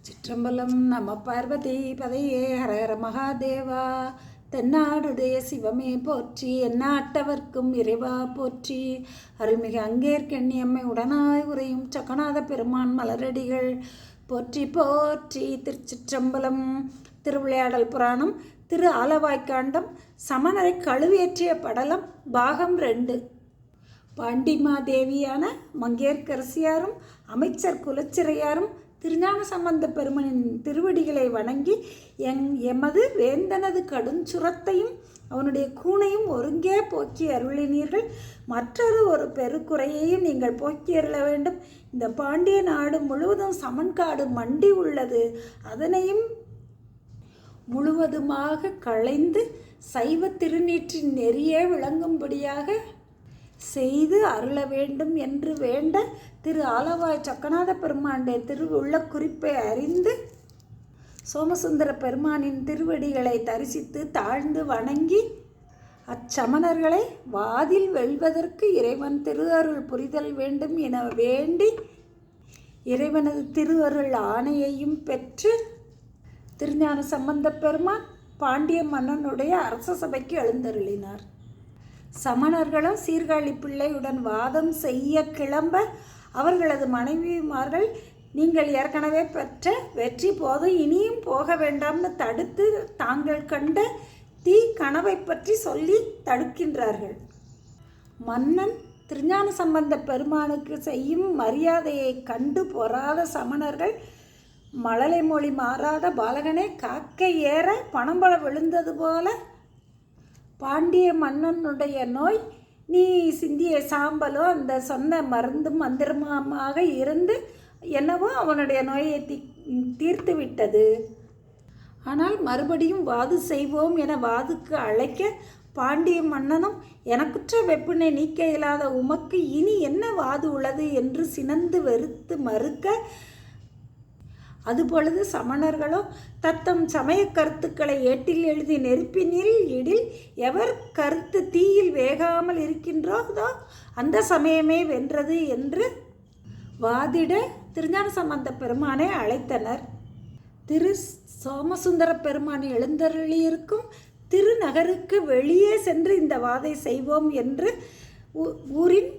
சிற்றம்பலம். நம பார்வதி பதையே ஹர ஹர மகாதேவா. தென்னாடுடைய சிவமே போற்றி, எந்நாட்டவர்க்கும் இறைவா போற்றி. அருள்மிகு அங்கேற்கண்ணியம்மை உடனாய் உரையும் சக்கநாத பெருமான் மலரடிகள் போற்றி போற்றி. திருச்சிற்றம்பலம். திருவிளையாடல் புராணம் திரு ஆலவாய்க்காண்டம் சமணரை கழுவேற்றிய படலம் பாகம் 2. பாண்டிமாதேவியான மங்கையர்க்கரசியாரும் அமைச்சர் குலச்சிறையாரும் திருஞான சம்பந்த பெருமனின் திருவடிகளை வணங்கி எமது வேந்தனது கடுஞ்சுரத்தையும் அவனுடைய கூனையும் ஒருங்கே போக்கி அருளினீர்கள். மற்றொரு ஒரு பெருக்குறையையும் நீங்கள் போக்கி அருள வேண்டும். இந்த பாண்டிய நாடு முழுவதும் சமன்காடு மண்டி உள்ளது. அதனையும் முழுவதுமாக களைந்து சைவ திருநீற்றின் நெறியே விளங்கும்படியாக செய்து அருள வேண்டும் என்று வேண்ட திரு ஆலவாய் சக்கநாத பெருமானுடைய திருவுள்ள குறிப்பை அறிந்து சோமசுந்தர பெருமானின் திருவடிகளை தரிசித்து தாழ்ந்து வணங்கி அச்சமணர்களை வாதில் வெல்வதற்கு இறைவன் திருஅருள் புரிதல் வேண்டும் என வேண்டி இறைவனது திருஅருள் ஆணையையும் பெற்று திருஞான சம்பந்த பெருமான் பாண்டிய மன்னனுடைய அரச சபைக்கு எழுந்தருளினார். சமணர்களும் சீர்காழி பிள்ளையுடன் வாதம் செய்ய கிளம்ப அவர்களது மனைவிமார்கள் நீங்கள் ஏற்கனவே பெற்ற வெற்றி போதும், இனியும் போக வேண்டாம்னு தடுத்து தாங்கள் கண்ட தீ கனவை பற்றி சொல்லி தடுக்கின்றார்கள். மன்னன் திருஞான சம்பந்த பெருமானுக்கு செய்யும் மரியாதையை கண்டு பொறாத சமணர்கள் மழலை மொழி மாறாத பாலகனே காக்கை ஏற பணம்பழ விழுந்தது போல பாண்டிய மன்னனுடைய நோய் நீ சிந்திய சாம்பலோ அந்த சொன்ன மருந்தும் மந்திரமாக இருந்து என்னவோ அவனுடைய நோயை தீர்த்து விட்டது. ஆனால் மறுபடியும் வாது செய்வோம் என வாதுக்கு அழைக்க பாண்டிய மன்னனும் எனக்குற்ற வெப்பினை நீக்க இயலாத உமக்கு இனி என்ன வாது உள்ளது என்று சினந்து வெறுத்து மறுக்க, அதுபொழுது சமணர்களோ தத்தம் சமய கருத்துக்களை ஏட்டில் எழுதி நெருப்பினில் இடில் எவர் கருத்து தீயில் வேகாமல் இருக்கின்றதோ அந்த சமயமே வென்றது என்று வாதிட திருஞான சம்பந்த பெருமானை அழைத்தனர். திரு சோமசுந்தர பெருமான் எழுந்தருளியிருக்கும் திருநகருக்கு வெளியே சென்று இந்த வாதை செய்வோம் என்று ஊரின்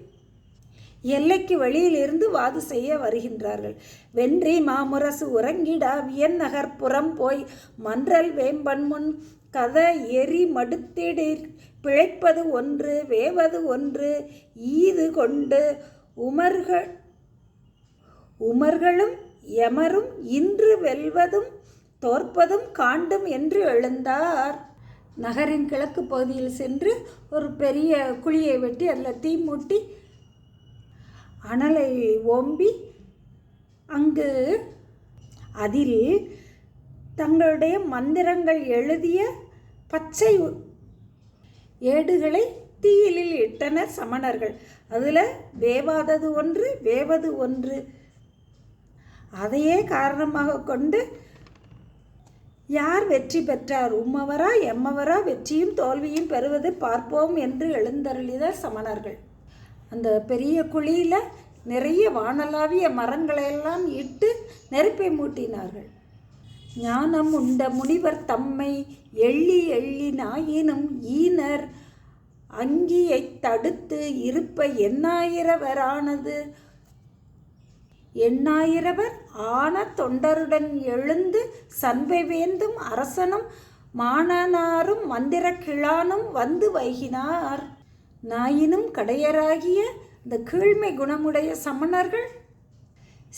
எல்லைக்கு வெளியிலிருந்து வாது செய்ய வருகின்றார்கள். வென்றி மாமுரசு உறங்கிடா வியன் நகர்ப்புறம் போய் மன்றல் வேம்பன்முன் கத எரி மடுத்திடீர் பிழைப்பது ஒன்று வேவது ஒன்று ஈது கொண்டு உமர்களும் எமரும் இன்று வெல்வதும் தோற்பதும் காண்டும் என்று எழுந்தார். நகரின் கிழக்கு பகுதியில் சென்று ஒரு பெரிய குழியை வெட்டி அதில் தீ மூட்டி அனலை ஓம்பி அங்கு அதில் தங்களுடைய மந்திரங்கள் எழுதிய பச்சை ஏடுகளை தீயிலில் இட்டனர் சமணர்கள். அதில் வேவாதது ஒன்று வேவது ஒன்று. அதையே காரணமாக கொண்டு யார் வெற்றி பெற்றார், உம்மவரா எம்மவரா வெற்றியும் தோல்வியும் பெறுவது பார்ப்போம் என்று எழுந்தருளினர் சமணர்கள். அந்த பெரிய குழியில் நிறைய வானலாவிய மரங்களையெல்லாம் இட்டு நெருப்பை மூட்டினார்கள். ஞானம் உண்ட முனிவர் தம்மை எள்ளி எள்ளி நாயினும் ஈனர் அங்கியை தடுத்து இருப்ப எண்ணாயிரவரானது. எண்ணாயிரவர் ஆன தொண்டருடன் எழுந்து சண்பை வேந்தும் அரசனும் மானனாரும் மந்திர கிழானும் வந்து வைகினார். நாயினும் கடையராகிய இந்த கீழ்மை குணமுடைய சமணர்கள்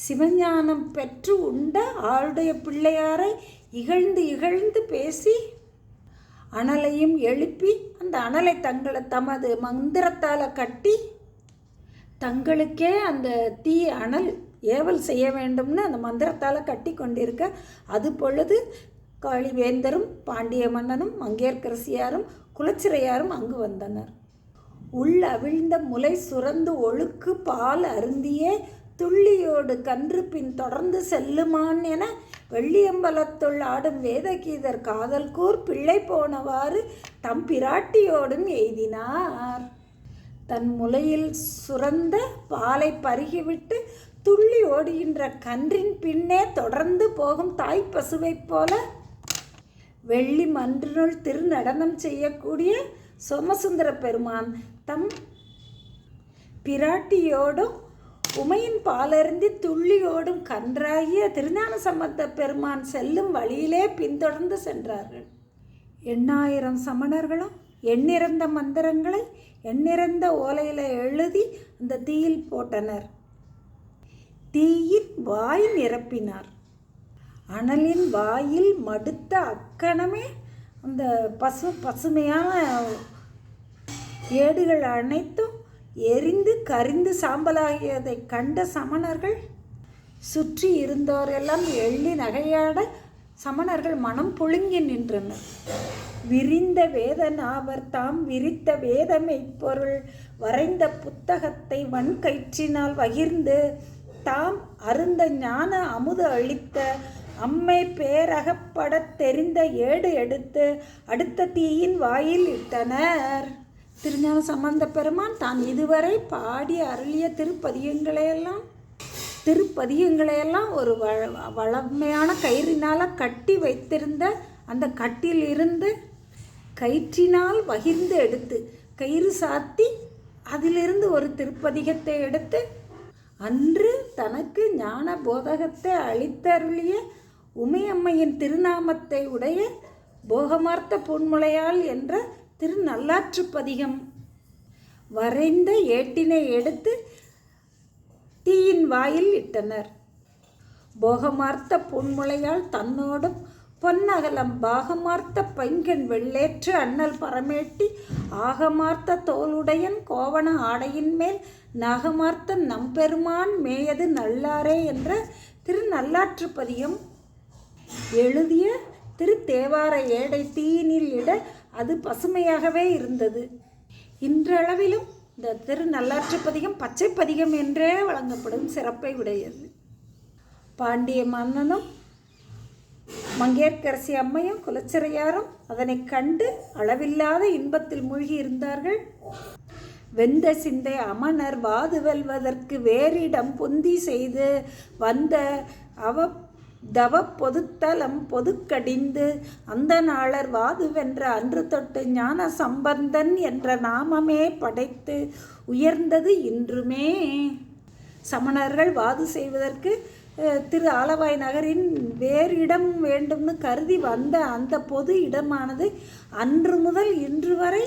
சிவஞானம் பெற்று உண்ட ஆளுடைய பிள்ளையாரை இகழ்ந்து இகழ்ந்து பேசி அனலையும் எழுப்பி அந்த அனலை தமது மந்திரத்தால் கட்டி தங்களுக்கே அந்த தீ அனல் ஏவல் செய்ய வேண்டும்னு அந்த மந்திரத்தால் கட்டி கொண்டிருக்க, அது பொழுது காளிவேந்தரும் பாண்டிய மன்னனும் மங்கையர்க்கரசியாரும் குலச்சிறையாரும் அங்கு வந்தனர். உள் அவிழ்ந்த முலை சுரந்து ஒழுக்கு பால் அருந்தியே துள்ளியோடு கன்று பின் தொடர்ந்து செல்லுமான் என வெள்ளியம்பலத்துள் ஆடும் வேதகீதர் காதல் கூர் பிள்ளை போனவாறு தம் பிராட்டியோடும் எய்தினார். தன் முலையில் சுரந்த பாலை பருகிவிட்டு துள்ளி ஓடுகின்ற கன்றின் பின்னே தொடர்ந்து போகும் தாய் பசுவைப் போல வெள்ளி மன்றினுள் திருநடனம் செய்யக்கூடிய சோமசுந்தர பெருமான் தம் பிராட்டியோடும் உமையின் பாலருந்தி துள்ளியோடும் கன்றாகிய திருஞான சம்பந்த பெருமான் செல்லும் வழியிலே பின்தொடர்ந்து சென்றார்கள். 8000 சமணர்களும் எண்ணிறந்த மந்திரங்களை எண்ணிறந்த ஓலையில் எழுதி அந்த தீயில் போட்டனர். தீயின் வாய் நிரப்பினார். அனலின் வாயில் மடுத்த அக்கணமே அந்த பசுமையான ஏடுகள் அனைத்தும் எரிந்து கரிந்து சாம்பலாகியதை கண்ட சமணர்கள் சுற்றி இருந்தோரெல்லாம் எள்ளி நகையாட சமணர்கள் மனம் புழுங்கி நின்றனர். விரிந்த வேதனாவர் தாம் விரித்த வேதமை பொருள் வரைந்த புத்தகத்தை வன்கயிற்றினால் வகிர்ந்து தாம் அருந்த ஞான அமுது அளித்த அம்மை பேரகப்படத் தெரிந்த ஏடு எடுத்து அடுத்த தீயின் வாயில் இட்டனர். திருஞான சம்பந்த பெருமான் தான் இதுவரை பாடி அருளிய திருப்பதிகங்களையெல்லாம் ஒரு வளமையான கயிறினால் கட்டி வைத்திருந்த அந்த கட்டில் இருந்து கயிற்றினால் வகிர்ந்து எடுத்து கயிறு சாத்தி அதிலிருந்து ஒரு திருப்பதிகத்தை எடுத்து அன்று தனக்கு ஞான போதகத்தை அளித்தருளிய உமையம்மையின் திருநாமத்தை உடைய போகமார்த்த பொன்முளையாள் என்ற திருநல்லாற்று பதிகம் வரைந்த ஏட்டினை எடுத்து தீயின் வாயில் இட்டனர். போகமார்த்த பொன்முளையாள் தன்னோடும் பொன்னகலம் பாகமார்த்த பைங்கன் வெள்ளேற்று அண்ணல் பரமேட்டி ஆகமார்த்த தோளுடையன் கோவண ஆடையின் மேல் நாகமார்த்த நம்பெருமான் மேயது நல்லாரே என்ற திருநல்லாற்று பதிகம் எழுதிய திருத்தேவார ஏடை தீயினில் இட அது பசுமையாகவே இருந்தது. இன்றளவிலும் இந்த திருநல்லாற்று பதிகம் பச்சை பதிகம் என்றே வழங்கப்படும் சிறப்பை உடையது. பாண்டிய மன்னனும் மங்கையர்க்கரசி அம்மையும் குலச்சிறையாரும் அதனை கண்டு அளவில்லாத இன்பத்தில் மூழ்கி இருந்தார்கள். வெந்த சிந்தை அமணர் வாது வெல்வதற்கு வேறிடம் பொந்தி செய்து வந்த தவ பொதுத்தலம் பொதுக்கடிந்து அந்த நாளர் வாது வென்ற அன்று தொட்டு ஞான சம்பந்தன் என்ற நாமமே படைத்து உயர்ந்தது இன்றுமே. சமணர்கள் வாது செய்வதற்கு திரு ஆலவாய் நகரின் வேறு இடம் வேண்டும்னு கருதி வந்த அந்த பொது இடமானது அன்று முதல் இன்று வரை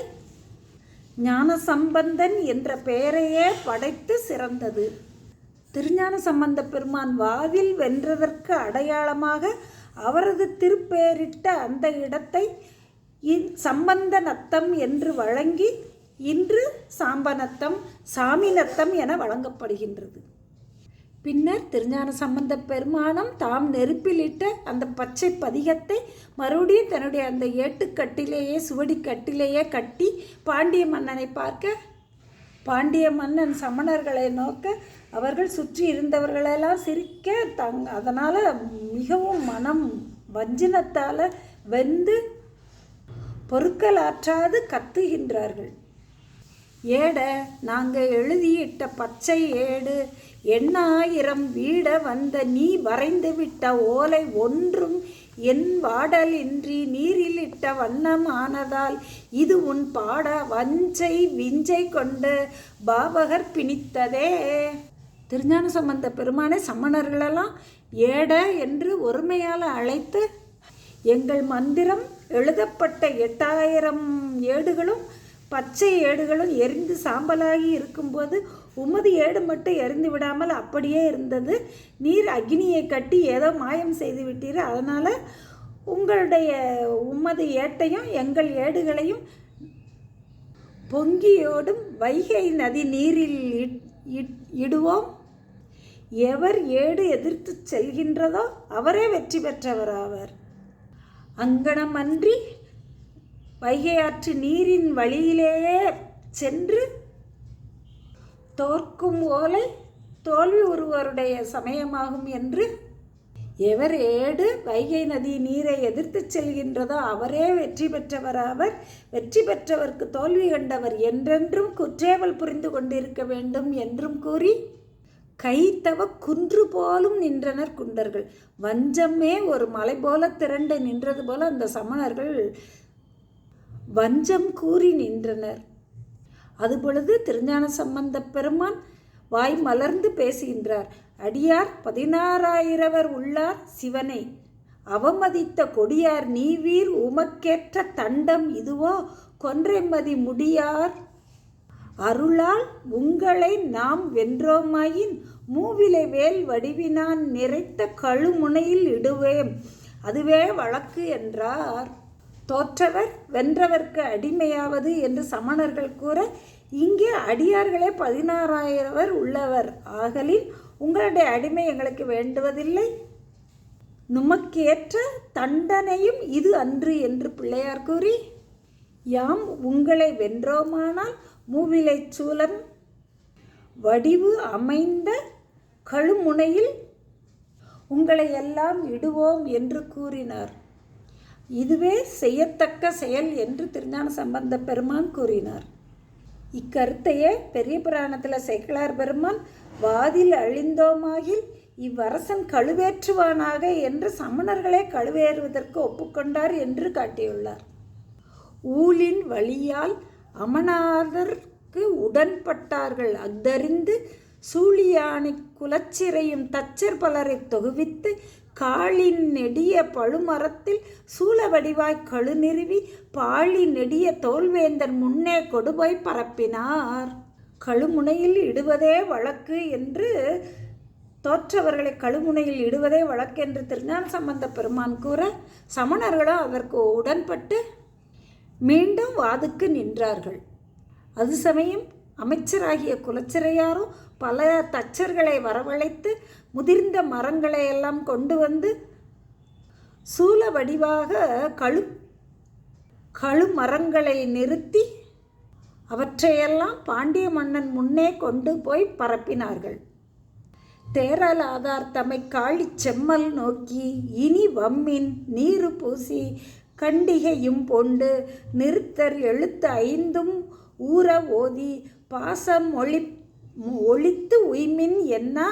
ஞானசம்பந்தன் என்ற பெயரையே படைத்து சிறந்தது. திருஞான சம்பந்த பெருமான் வாவில் வென்றதற்கு அடையாளமாக அவரது திருப்பெயரிட்ட அந்த இடத்தை சம்பந்தநத்தம் என்று வழங்கி இன்று சாம்பநத்தம் சாமிநத்தம் என வழங்கப்படுகின்றது. பின்னர் திருஞான சம்பந்த பெருமானம் தாம் நெருப்பிலிட்ட அந்த பச்சை பதிகத்தை மறுபடியும் தன்னுடைய அந்த ஏட்டுக்கட்டிலேயே சுவடி கட்டிலேயே கட்டி பாண்டிய மன்னனை பார்க்க, பாண்டிய மன்னன் சமணர்களை நோக்க, அவர்கள் சுற்றி இருந்தவர்களெல்லாம் சிரிக்க அதனால் மிகவும் மனம் வஞ்சினத்தால் வெந்து பொறுக்கலாற்றாது கத்துகின்றார்கள். ஏட நாங்கள் எழுதியிட்ட பச்சை ஏடு 8000 வீட வந்த நீ வரைந்து விட்ட ஓலை ஒன்றும் என் வாடலின்றி நீரில் இட்ட வண்ணமானதால் இது உன் பாட வஞ்சை விஞ்சை கொண்டு பாவகர் பிணித்ததே. திருஞான சம்பந்த பெருமானை சமணர்களெல்லாம் ஏட என்று ஒருமையால் அழைத்து, எங்கள் மந்திரம் எழுதப்பட்ட 8000 ஏடுகளும் பச்சை ஏடுகளும் எரிந்து சாம்பலாகி இருக்கும்போது உமது ஏடு மட்டும் எரிந்து விடாமல் அப்படியே இருந்தது. நீர் அக்னியை கட்டி ஏதோ மாயம் செய்து விட்டீர். அதனால் உமது ஏட்டையும் எங்கள் ஏடுகளையும் பொங்கியோடும் வைகை நதி நீரில் இடுவோம். எவர் ஏடு எதிர்த்து செல்கின்றதோ அவரே வெற்றி பெற்றவராவர். அங்கனமன்றி வைகை ஆற்று நீரின் வழியிலேயே சென்று தோற்கும் ஓலை தோல்வி ஒருவருடைய சமயமாகும் என்று எவர் ஏடு வைகை நதி நீரை எதிர்த்து செல்கின்றதோ அவரே வெற்றி பெற்றவராவர். வெற்றி பெற்றவர்க்கு தோல்வி கண்டவர் என்றென்றும் குற்றேவல் புரிந்து கொண்டிருக்க வேண்டும் என்றும் கூறி கைத்தவ குன்று போலும் நின்றனர் குண்டர்கள். வஞ்சமே ஒரு மலை போல திரண்டு நின்றது போல அந்த சமணர்கள் வஞ்சம் கூறி நின்றனர். அதுபொழுது திருஞான சம்பந்த பெருமான் வாய் மலர்ந்து பேசுகின்றார். அடியார் 16,000 உள்ளார் சிவனை அவமதித்த கொடியார் நீவீர் உமக்கேற்ற தண்டம் இதுவோ கொன்றைமதி முடியார் அருளால் உங்களை நாம் வென்றோமாயின் மூவிலை வேல் வடிவினான் நிறைத்த கழுமுனையில் இடுவேம் அதுவே வழக்கு என்றார். தோற்றவர் வென்றவர்க்கு அடிமையாவது என்று சமணர்கள் கூற, இங்கே அடியார்களே 16,000 உள்ளவர் ஆகலின் உங்களுடைய அடிமை எங்களுக்கு வேண்டுவதில்லை, நுமக்கேற்ற தண்டனையும் இது அன்று என்று பிள்ளையார் கூறி, யாம் உங்களை வென்றோமானால் மூவிலை சூலம் வடிவு அமைந்த கழுமுனையில் உங்களை எல்லாம் இடுவோம் என்று கூறினார். இதுவே செய்யத்தக்க செயல் என்று திருஞான சம்பந்த பெருமான் கூறினார். இக்கருத்தையே பெரிய புராணத்தில் சேக்கிழார் பெருமான் வாதில் அழிந்தோமாகில் இவ்வரசன் கழுவேற்றுவானாக என்று சமணர்களே கழுவேறுவதற்கு ஒப்புக்கொண்டார் என்று காட்டியுள்ளார். ஊழின் வழியால் அமனாதற்கு உடன்பட்டார்கள் அஃதறிந்து சூழியானை குலச்சிறையும் தச்சர் பலரை தொகுவித்து காளின் நெடிய பழுமரத்தில் சூழ வடிவாய் கழுநிறுவி பாழி நெடிய தோல்வேந்தன் முன்னே கொடுபோய் பரப்பினார். கழுமுனையில் இடுவதே வழக்கு என்று தோற்றவர்களை கழுமுனையில் இடுவதே வழக்கு என்று திருஞான சம்பந்த பெருமான் கூற, சமணர்களும் அதற்கு உடன்பட்டு மீண்டும் வாதுக்கு நின்றார்கள். அது சமயம் அமைச்சராகிய குலச்சிறையாரும் பல தச்சர்களை வரவழைத்து முதிர்ந்த மரங்களை எல்லாம் கொண்டு வந்து சூல வடிவாக கழுமரங்களை நிறுத்தி அவற்றையெல்லாம் பாண்டிய மன்னன் முன்னே கொண்டு போய் பரப்பினார்கள். தேரல் ஆதார் தமை காளி செம்மல் நோக்கி இனி வம்மின் நீரு பூசி கண்டிகையும் பொண்டு நிறுத்தர் எழுத்து 5 ஊற ஓதி பாசம் ஒழித்து உய்மின் என்னா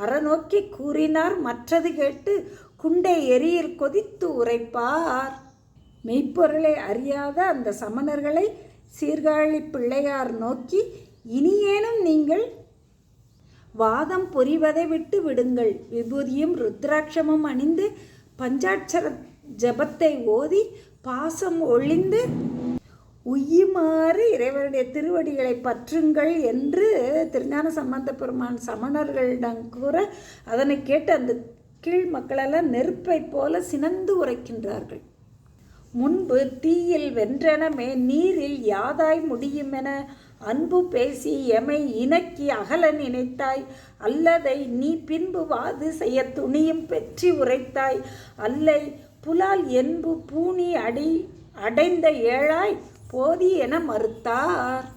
அறநோக்கி கூறினார் மற்றது கேட்டு குண்டை எரியில் கொதித்து உரைப்பார். மெய்ப்பொருளை அறியாத அந்த சமணர்களை சீர்காழி பிள்ளையார் நோக்கி, இனியேனும் நீங்கள் வாதம் புரிவதை விட்டு விடுங்கள், விபூதியும் ருத்ராட்சமும் அணிந்து பஞ்சாட்சர ஜபத்தை ஓதி பாசம் ஒழிந்து உய்யுமாறு இறைவனுடைய திருவடிகளை பற்றுங்கள் என்று திருஞான சம்பந்த பெருமான் சமணர்களிடம் கூற, அதனை கேட்டு அந்த கீழ் மக்களெல்லாம் நெருப்பை போல சினந்து உரைக்கின்றார்கள். முன்பு தீயில் வென்றனமே நீரில் யாதாய் முடியுமென அன்பு பேசி எமை இணக்கி அகல நினைத்தாய், அல்லதை நீ பின்பு வாது செய்ய துணியும் பெற்றி உரைத்தாய், அல்லை புலால் என்பு பூனி அடைந்த ஏழாய் போதி என மறுத்தார்.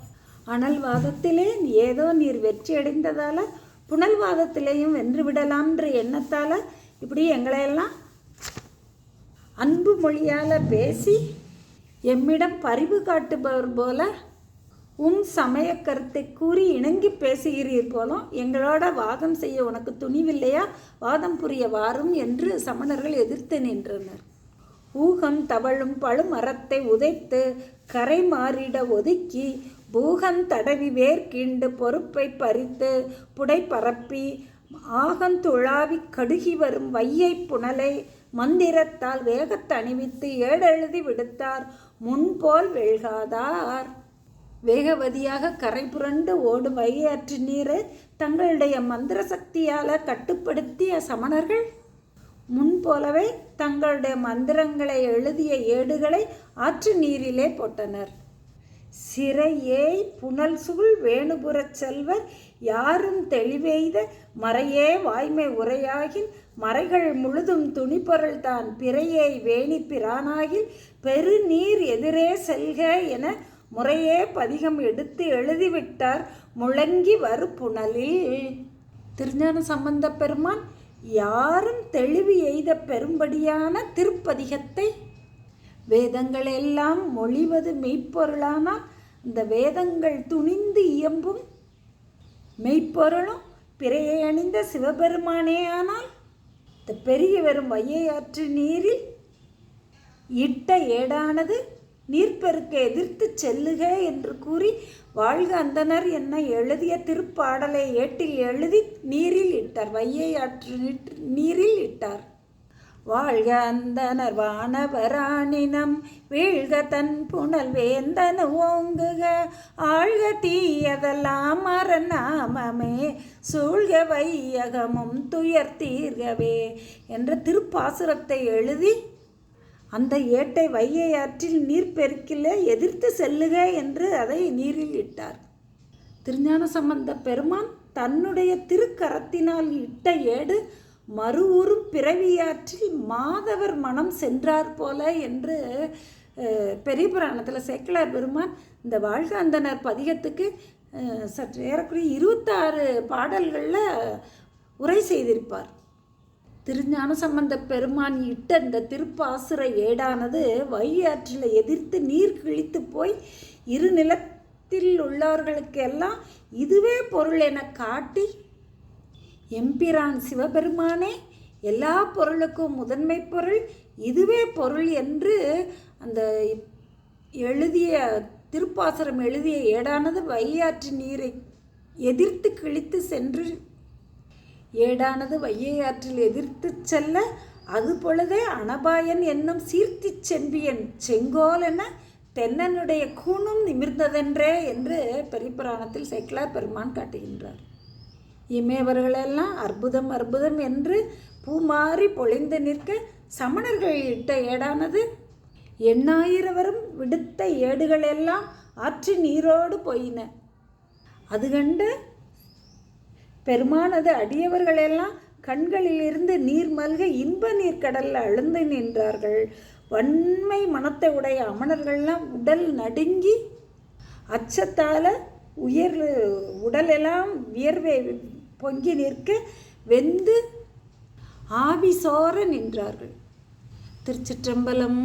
அனல்வாதத்திலே ஏதோ நீர் வெற்றி அடைந்ததால புனல்வாதத்திலேயும் வென்று விடலாம்ன்ற எண்ணத்தால் இப்படி எங்களையெல்லாம் அன்பு மொழியால் பேசி எம்மிடம் பரிவு காட்டுபவர் போல சமய கருத்தை கூறி இணங்கி பேசுகிறீர் போலும், எங்களோட வாதம் செய்ய உனக்கு துணிவில்லையா, வாதம் புரிய வாரும் என்று சமணர்கள் எதிர்த்து நின்றனர். ஊகம் தவழும் பழுமரத்தை உதைத்து கரை மாறிட ஒதுக்கி பூகம் தடவி வேர்கீண்டு பொறுப்பை பறித்து புடை பரப்பி ஆகந்துழாவி கடுகி வரும் வையை புனலை மந்திரத்தால் வேகத்தை அணிவித்து ஏடெழுதி விடுத்தார் முன்போல் வெல்காதார். வேகவதியாக கரை புரண்டு ஓடும் வையாற்று நீரை தங்களுடைய மந்திர சக்தியால் கட்டுப்படுத்திய சமணர்கள் முன்போலவே தங்களுடைய மந்திரங்களை எழுதிய ஏடுகளை ஆற்று நீரிலே போட்டனர். சிறையே புனல் சூழ் வேணுபுறச் செல்வர் யாரும் தெளிவெய்த மறையே வாய்மை உரையாகின் மறைகள் முழுதும் துணிப்பொருள் தான் பிறையை வேணி பிரானாகில் பெருநீர் எதிரே செல்க என முறையே பதிகம் எடுத்து எழுதிவிட்டார் முழங்கி வரு புனலில். திருஞான சம்பந்த பெருமான் யாரும் தெளிவு எய்த பெரும்படியான திருப்பதிகத்தை வேதங்கள் எல்லாம் மொழிவது மெய்ப்பொருளானால் இந்த வேதங்கள் துணிந்து இயம்பும் மெய்ப்பொருளும் பிறையை அணிந்த சிவபெருமானேயானால் இந்த பெருகி வரும் வையை ஆற்று நீரில் இட்ட ஏடானது நீர்ப்பெருக்க எதிர்த்து செல்லுக என்று கூறி வாழ்க அந்தனர் என்ன எழுதிய திருப்பாடலை ஏட்டில் எழுதி நீரில் இட்டார். வையை ஆற்று நீரில் இட்டார். வாழ்க அந்தனர் வானவராணினம் வீழ்க தன் புனல் வேந்தனு ஓங்குக ஆழ்க தீயதெல்லாம் மரணாமமே சூழ்க வையகமும் துயர் தீர்கவே என்ற திருப்பாசுரத்தை எழுதி அந்த ஏட்டை வையை ஆற்றில் நீர் பெருக்கில எதிர்த்து செல்லுக என்று அதை நீரில் இட்டார். திருஞான சம்பந்த பெருமான் தன்னுடைய திருக்கரத்தினால் இட்ட ஏடு மறுவுறும் பிறவியாற்றில் மாதவர் மனம் சென்றார் போல என்று பெரிய புராணத்தில் சேக்கிழார் பெருமான் இந்த வாழ்க அந்தனர் பதிகத்துக்கு சற்று ஏறக்குறைய 26 பாடல்களில் உரை செய்திருப்பார். திருஞான சம்பந்த பெருமான் இட்ட இந்த திருப்பாசுர ஏடானது வையாற்றில் எதிர்த்து நீர் கிழித்து போய் இரு நிலத்தில் உள்ளவர்களுக்கெல்லாம் இதுவே பொருள் என காட்டி எம்பிரான் சிவபெருமானே எல்லா பொருளுக்கும் முதன்மை பொருள் இதுவே பொருள் என்று அந்த எழுதிய திருப்பாசுரம் எழுதிய ஏடானது வையாற்று நீரை எதிர்த்து கிழித்து சென்று ஏடானது வையை ஆற்றில் எதிர்த்து செல்ல அது பொழுதே அனபாயன் என்னும் சீர்த்தி செம்பியன் செங்கோல் என தென்னனுடைய கூணும் நிமிர்ந்ததென்றே என்று பெரியபுராணத்தில் சேக்கிழார் பெருமான் காட்டுகின்றார். இமேவர்களெல்லாம் அற்புதம் அற்புதம் என்று பூமாறி பொழிந்து நிற்க சமணர்கள் இட்ட ஏடானது எண்ணாயிரவரும் விடுத்த ஏடுகளெல்லாம் ஆற்று நீரோடு போயின. அது கண்டு பெருமானது அடியவர்களெல்லாம் கண்களிலிருந்து நீர் மல்க இன்ப நீர்க்கடலில் அழுந்து நின்றார்கள். வன்மை மனத்தை உடைய அமணர்கள்லாம் உடல் நடுங்கி அச்சத்தால் உடலெல்லாம் வியர்வை பொங்கி நிற்க வெந்து ஆவி சோர நின்றார்கள். திருச்சிற்றம்பலம்.